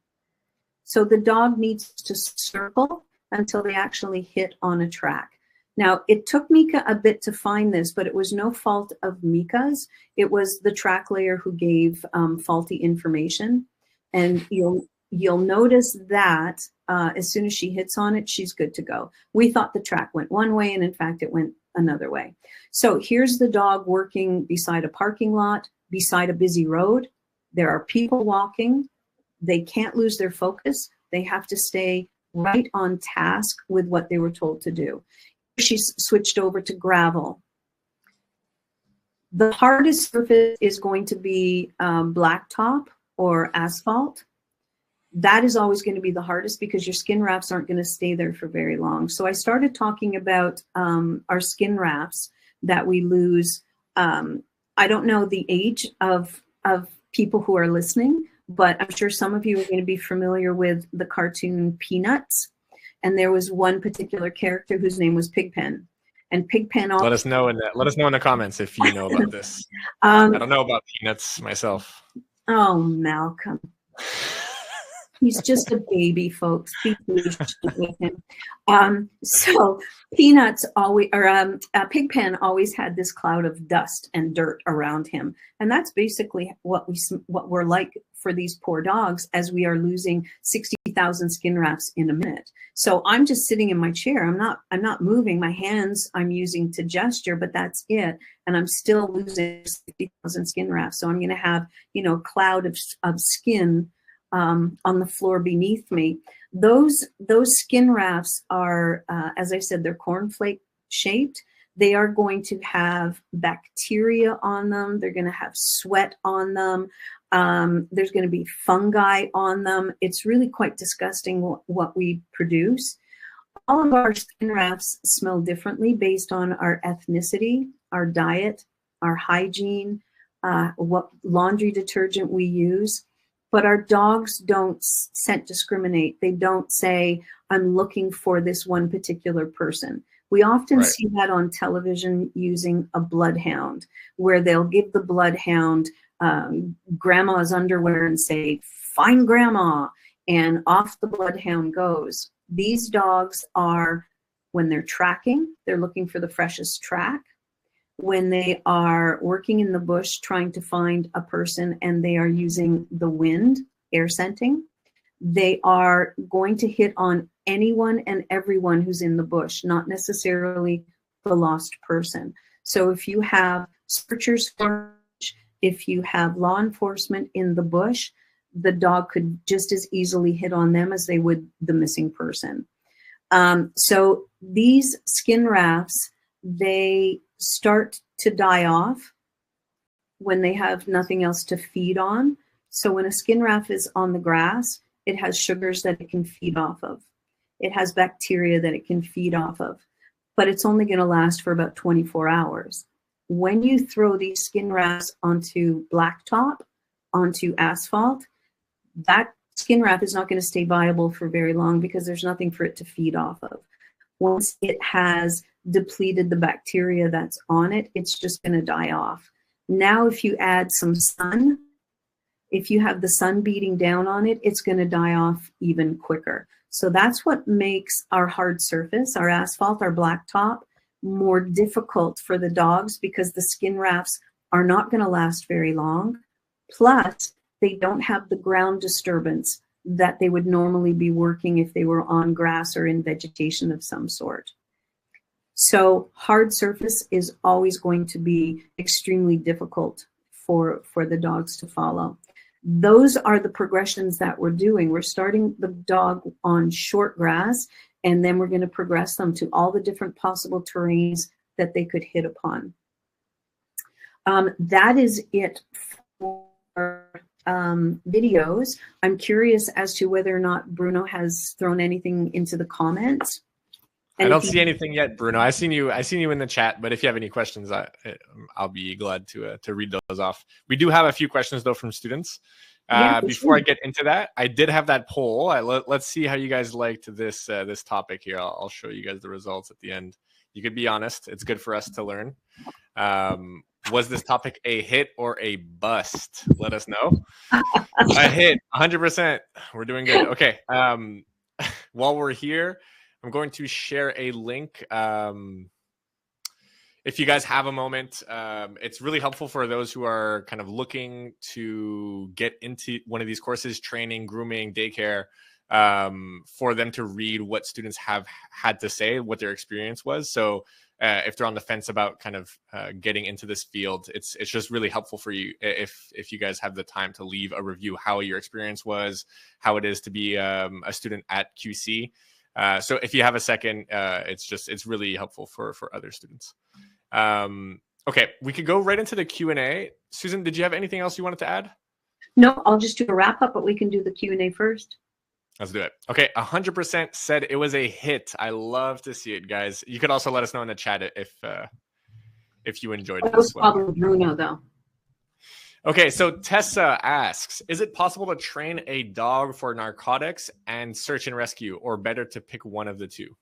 So the dog needs to circle until they actually hit on a track. Now, it took Mika a bit to find this, but it was no fault of Mika's. It was the track layer who gave faulty information. And you'll notice that as soon as she hits on it, she's good to go. We thought the track went one way, and in fact, it went another way. So here's the dog working beside a parking lot, beside a busy road. There are people walking. They can't lose their focus. They have to stay right on task with what they were told to do. She's switched over to gravel. The hardest surface is going to be blacktop or asphalt. That is always going to be the hardest because your skin rafts aren't going to stay there for very long. So I started talking about our skin rafts that we lose. I don't know the age of people who are listening, but I'm sure some of you are going to be familiar with the cartoon Peanuts. And there was one particular character whose name was Pigpen. And Pigpen also— let us know in the comments if you know about this. I don't know about Peanuts myself. Oh, Malcolm. He's just a baby, folks. Be patient with him. So Peanuts always, or Pigpen always had this cloud of dust and dirt around him, and that's basically what we're like for these poor dogs as we are losing 60,000 skin rafts in a minute. So I'm just sitting in my chair. I'm not moving. My hands I'm using to gesture, but that's it. And I'm still losing 60,000 skin rafts. So I'm going to have, a cloud of skin on the floor beneath me. Those skin rafts are, as I said, they're cornflake shaped. They are going to have bacteria on them. They're going to have sweat on them. There's going to be fungi on them. It's really quite disgusting what we produce. All of our skin rafts smell differently based on our ethnicity, our diet, our hygiene, what laundry detergent we use. But our dogs don't scent discriminate. They don't say, I'm looking for this one particular person. We often see that on television using a bloodhound, where they'll give the bloodhound grandma's underwear and say, find grandma, and off the bloodhound goes. These dogs are, when they're tracking, they're looking for the freshest track. When they are working in the bush trying to find a person and they are using the wind, air scenting, they are going to hit on anyone and everyone who's in the bush, not necessarily the lost person. So if you have searchers, if you have law enforcement in the bush, the dog could just as easily hit on them as they would the missing person. So these skin rafts, they start to die off when they have nothing else to feed on. So when a skin raft is on the grass, it has sugars that it can feed off of. It has bacteria that it can feed off of, but it's only going to last for about 24 hours. When you throw these skin rafts onto blacktop, onto asphalt, that skin raft is not going to stay viable for very long because there's nothing for it to feed off of. Once it has depleted the bacteria that's on it, it's just going to die off. Now, if you add some sun, if you have the sun beating down on it, it's going to die off even quicker. So that's what makes our hard surface, our asphalt, our blacktop, more difficult for the dogs, because the skin rafts are not going to last very long. Plus, they don't have the ground disturbance that they would normally be working if they were on grass or in vegetation of some sort. So hard surface is always going to be extremely difficult for the dogs to follow. Those are the progressions that we're doing. We're starting the dog on short grass, and then we're going to progress them to all the different possible terrains that they could hit upon. That is it for videos. I'm curious as to whether or not Bruno has thrown anything into the comments. I don't see anything yet, Bruno. I seen you in the chat, but if you have any questions, I'll be glad to read those off. We do have a few questions though from students. Before I get into that, I did have that poll. Let's see how you guys liked this topic here. I'll show you guys the results at the end. You could be honest. It's good for us to learn. Was this topic a hit or a bust? Let us know. A hit, 100%. We're doing good. Okay. While we're here, I'm going to share a link. If you guys have a moment, it's really helpful for those who are kind of looking to get into one of these courses, training, grooming, daycare, for them to read what students have had to say, what their experience was. So if they're on the fence about kind of getting into this field, it's just really helpful for you if you guys have the time to leave a review, how your experience was, how it is to be a student at QC. So if you have a second, it's really helpful for other students. Okay, we could go right into the Q&A. Susan, did you have anything else you wanted to add? No, I'll just do a wrap up, but we can do the Q&A first. Let's do it. Okay, 100% said it was a hit. I love to see it, guys. You could also let us know in the chat if you enjoyed this. That was probably Bruno, though. Okay, so Tessa asks, is it possible to train a dog for narcotics and search and rescue, or better to pick one of the two?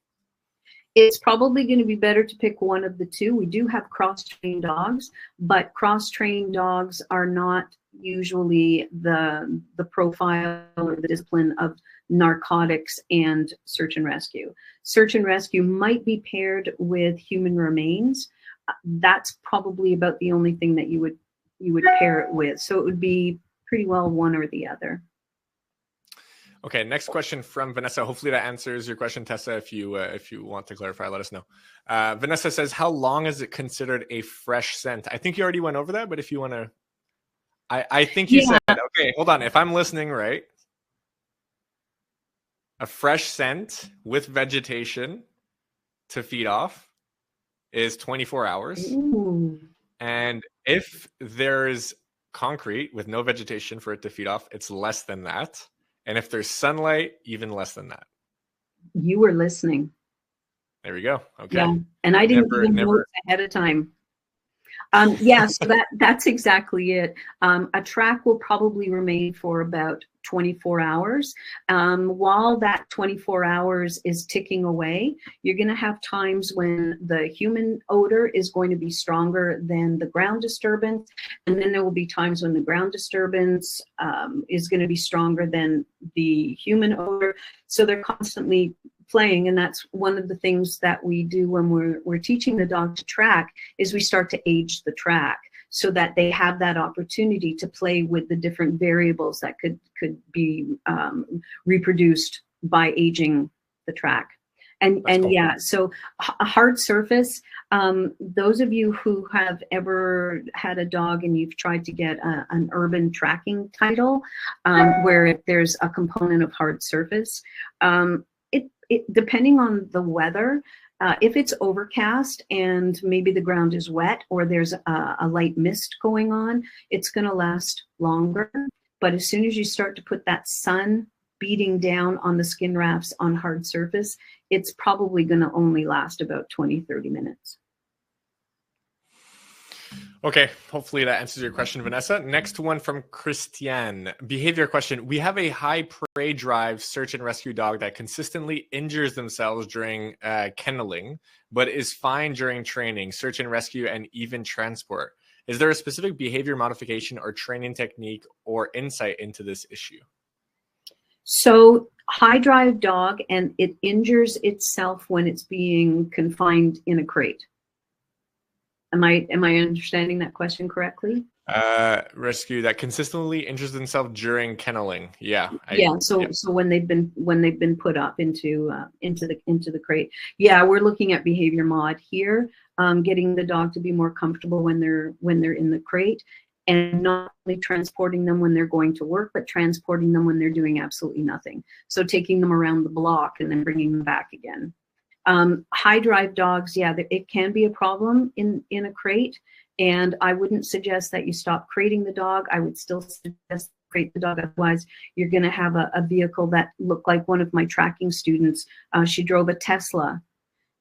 It's probably going to be better to pick one of the two. We do have cross-trained dogs, but cross-trained dogs are not usually the profile or the discipline of narcotics and search and rescue. Search and rescue might be paired with human remains. That's probably about the only thing that you would pair it with. So it would be pretty well one or the other. Okay, next question from Vanessa. Hopefully that answers your question, Tessa. If you want to clarify, let us know. Vanessa says, how long is it considered a fresh scent? I think you already went over that, but if you want to, I think you said, okay, hold on. If I'm listening right, A fresh scent with vegetation to feed off is 24 hours. Ooh. And if there's concrete with no vegetation for it to feed off, it's less than that. And if there's sunlight, even less than that. You were listening. There we go. Okay. Yeah. And I didn't even know it ahead of time. Yeah, so that's exactly it. A track will probably remain for about 24 hours. While that 24 hours is ticking away, you're going to have times when the human odor is going to be stronger than the ground disturbance. And then there will be times when the ground disturbance is going to be stronger than the human odor. So they're constantly playing, and that's one of the things that we do when we're teaching the dog to track, is we start to age the track so that they have that opportunity to play with the different variables that could be reproduced by aging the track. And cool. Yeah, so a hard surface, those of you who have ever had a dog and you've tried to get an urban tracking title, where there's a component of hard surface, depending on the weather, if it's overcast and maybe the ground is wet or there's a light mist going on, it's going to last longer. But as soon as you start to put that sun beating down on the skin rafts on hard surface, it's probably going to only last about 20-30 minutes. Okay, hopefully that answers your question, Vanessa. Next one from Christiane. Behavior question. We have a high prey drive search and rescue dog that consistently injures themselves during kenneling, but is fine during training, search and rescue, and even transport. Is there a specific behavior modification or training technique or insight into this issue? So high drive dog, and it injures itself when it's being confined in a crate. Am I understanding that question correctly? Rescue that consistently injures themselves during kenneling. Yeah. So when they've been put up into the crate. Yeah, we're looking at behavior mod here, getting the dog to be more comfortable when they're in the crate, and not only transporting them when they're going to work, but transporting them when they're doing absolutely nothing. So taking them around the block and then bringing them back again. High drive dogs, yeah, it can be a problem in a crate, and I wouldn't suggest that you stop crating the dog. I would still suggest crate the dog. Otherwise, you're going to have a vehicle that looked like one of my tracking students. She drove a Tesla,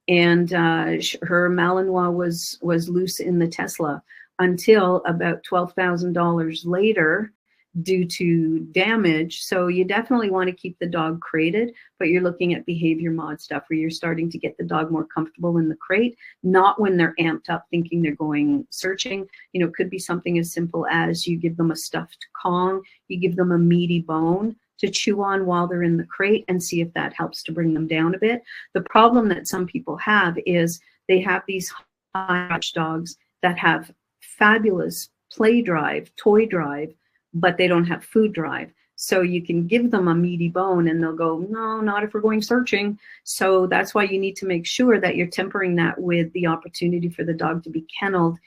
and her Malinois was loose in the Tesla until about $12,000 later, due to damage. So you definitely want to keep the dog crated, but you're looking at behavior mod stuff where you're starting to get the dog more comfortable in the crate, not when they're amped up thinking they're going searching. You know, it could be something as simple as you give them a stuffed Kong, you give them a meaty bone to chew on while they're in the crate, and see if that helps to bring them down a bit. The problem that some people have is they have these high dogs that have fabulous play drive, toy drive, but they don't have food drive. So you can give them a meaty bone and they'll go, no, not if we're going searching. So that's why you need to make sure that you're tempering that with the opportunity for the dog to be kenneled,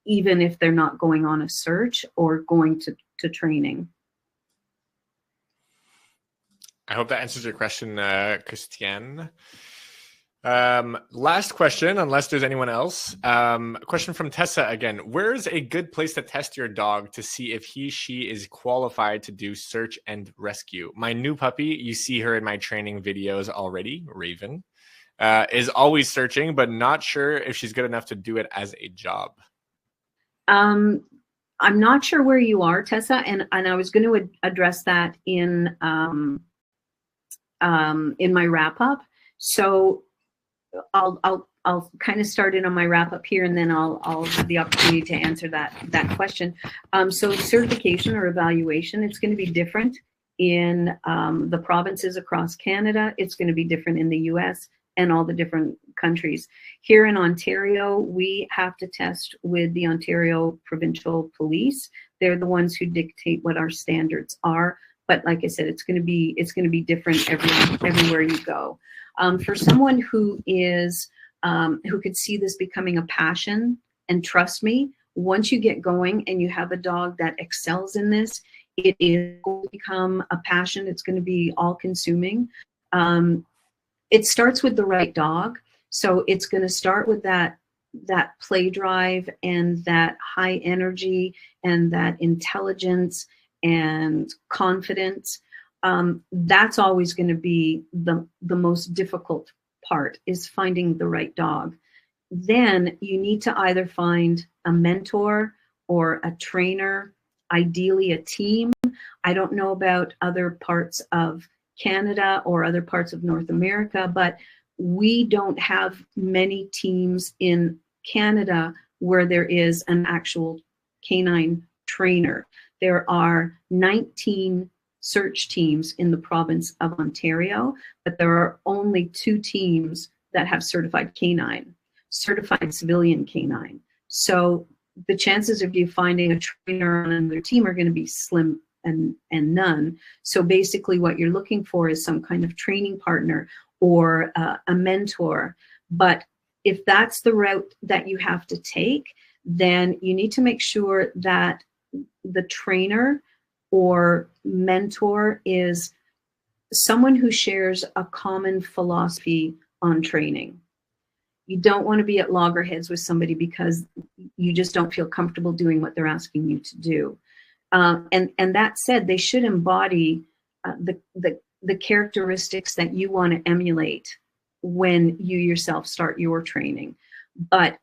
even if they're not going on a search or going to training. I hope that answers your question, Christiane. Last question, unless there's anyone else. Question from Tessa again. Where's a good place to test your dog to see if she is qualified to do search and rescue? My new puppy, you see her in my training videos already, Raven, is always searching, but not sure if she's good enough to do it as a job. I'm not sure where you are, Tessa, and I was going to address that in my wrap up. So I'll kind of start in on my wrap up here, and then I'll have the opportunity to answer that question. So certification or evaluation, it's going to be different in the provinces across Canada. It's going to be different in the US and all the different countries. Here in Ontario, we have to test with the Ontario Provincial Police. They're the ones who dictate what our standards are. But like I said, it's going to be different everywhere you go. For someone who could see this becoming a passion, and trust me, once you get going and you have a dog that excels in this, it is going to become a passion. It's going to be all consuming. It starts with the right dog. So it's going to start with that play drive and that high energy and that intelligence and confidence. That's always going to be the most difficult part, is finding the right dog. Then you need to either find a mentor or a trainer, ideally a team. I don't know about other parts of Canada or other parts of North America, but we don't have many teams in Canada where there is an actual canine trainer. There are 19 search teams in the province of Ontario, but there are only 2 teams that have certified canine, certified civilian canine. So the chances of you finding a trainer on another team are going to be slim and none. So basically what you're looking for is some kind of training partner or a mentor. But if that's the route that you have to take, then you need to make sure that the trainer or mentor is someone who shares a common philosophy on training. You don't want to be at loggerheads with somebody because you just don't feel comfortable doing what they're asking you to do. And that said, they should embody the characteristics that you want to emulate when you yourself start your training. But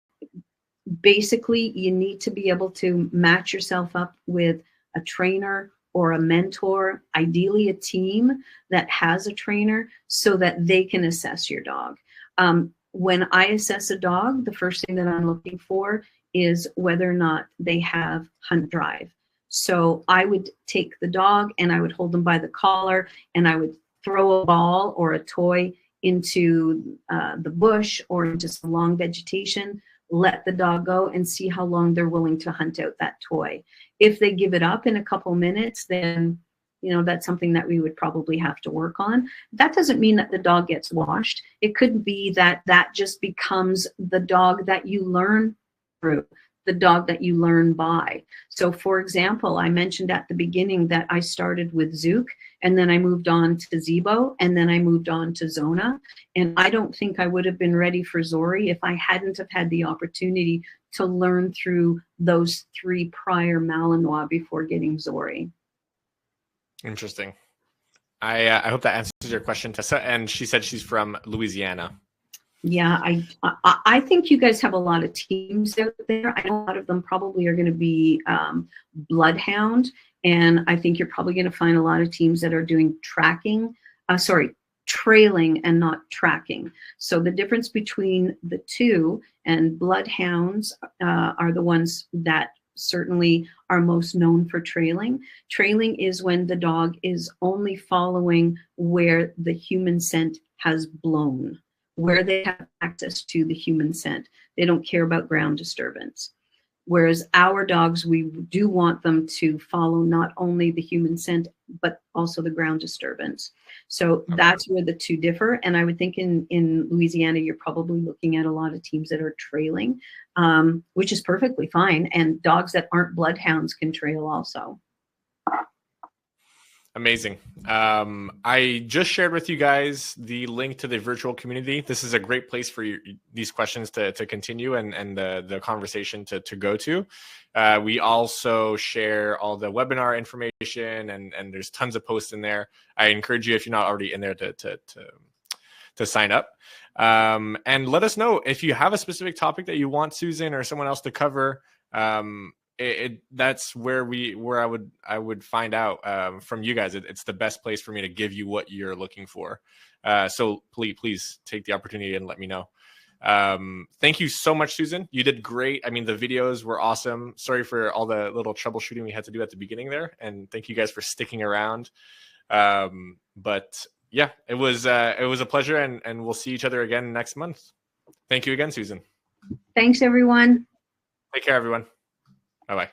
basically, you need to be able to match yourself up with a trainer or a mentor, ideally a team that has a trainer, so that they can assess your dog. When I assess a dog, the first thing that I'm looking for is whether or not they have hunt drive. So I would take the dog and I would hold them by the collar and I would throw a ball or a toy into the bush or into some long vegetation, let the dog go and see how long they're willing to hunt out that toy. If they give it up in a couple minutes, then that's something that we would probably have to work on. That doesn't mean that the dog gets washed. It could be that just becomes the dog that you learn through, the dog that you learn by. So for example, I mentioned at the beginning that I started with Zook, and then I moved on to Zebo, and then I moved on to Zona. And I don't think I would have been ready for Zori if I hadn't have had the opportunity to learn through those 3 prior Malinois before getting Zori. Interesting. I hope that answers your question, Tessa. And she said she's from Louisiana. Yeah, I think you guys have a lot of teams out there. I know a lot of them probably are going to be bloodhound, and I think you're probably going to find a lot of teams that are doing trailing and not tracking. So the difference between the two, and bloodhounds are the ones that certainly are most known for trailing. Trailing is when the dog is only following where the human scent has blown, where they have access to the human scent. They don't care about ground disturbance. Whereas our dogs, we do want them to follow not only the human scent, but also the ground disturbance. So that's where the two differ. And I would think in Louisiana, you're probably looking at a lot of teams that are trailing, which is perfectly fine. And dogs that aren't bloodhounds can trail also. Amazing. I just shared with you guys the link to the virtual community. This is a great place for these questions to continue and the conversation to go to. We also share all the webinar information and there's tons of posts in there. I encourage you, if you're not already in there, to sign up. And let us know if you have a specific topic that you want Susan or someone else to cover. That's where I would find out from you guys. It's the best place for me to give you what you're looking for. So please take the opportunity and let me know. Thank you so much, Susan. You did great. I mean, the videos were awesome. Sorry for all the little troubleshooting we had to do at the beginning there. And thank you guys for sticking around. But yeah, it was a pleasure, and we'll see each other again next month. Thank you again, Susan. Thanks, everyone. Take care, everyone. Bye-bye.